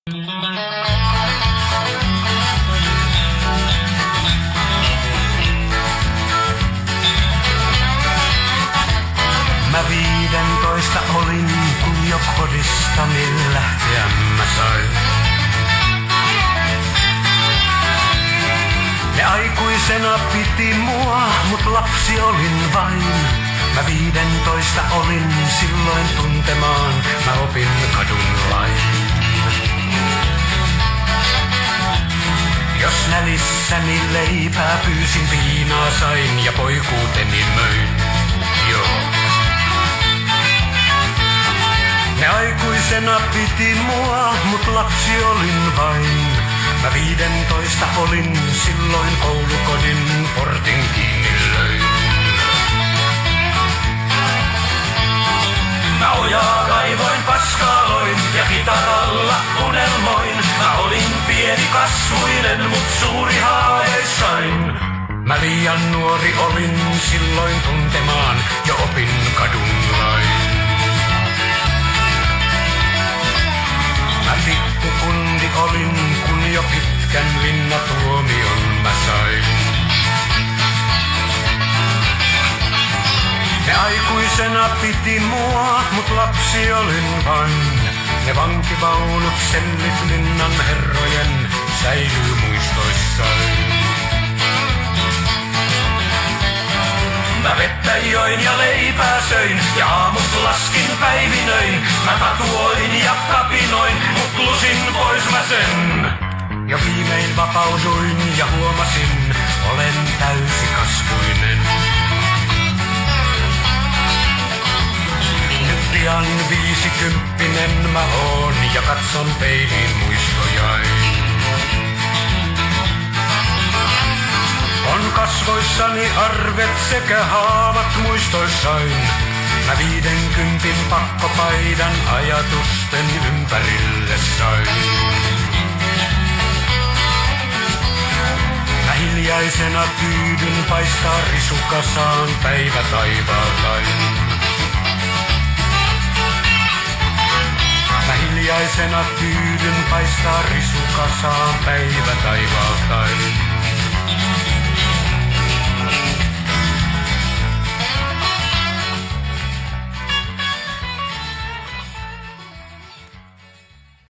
Mä 15 olin, kun jo kodistani lähteä mä sain. Ne aikuisena piti mua, mut lapsi olin vain. Mä 15 olin silloin tuntemaan, mä opin kadun lain. Jos nälissäni leipää pyysin, viinaa sain ja poikuuteni möin. Joo. Ne aikuisena piti mua, mut lapsi olin vain. Mä 15 olin silloin koulukodin portin kiinni löin. Mä ojaa kaivoin, paskaa loin ja kitaralla unelmoin. Mä olin pieni kasvuinen, mut suuri haaveissain. Mä liian nuori olin silloin tuntemaan, jo opin kadun lain. Mä pikkukundi olin, kun jo pitkän linnatuomion mä sain. Ne aikuisena piti mua, mut lapsi olin vain. Ne vankivaunut, sellit linnan herrojen, säilyy muistoissain. Mä vettä join ja leipää söin ja aamut laskin päivinöin. Mä tatuoin ja kapinoin, mut lusin pois mä sen. Jo viimein vapauduin ja huomasin, olen täysikasvuinen. Nyt pian 50 mä oon ja katson peiliin muistojain. On kasvoissani arvet sekä haavat muistoissain. Mä 50 pakkopaidan ajatusten ympärille sain. Mä hiljaisena tyydyn paistaa risukasaan päivä taivaaltain. Mä hiljaisena tyydyn paistaa risukasaan päivä taivaaltain.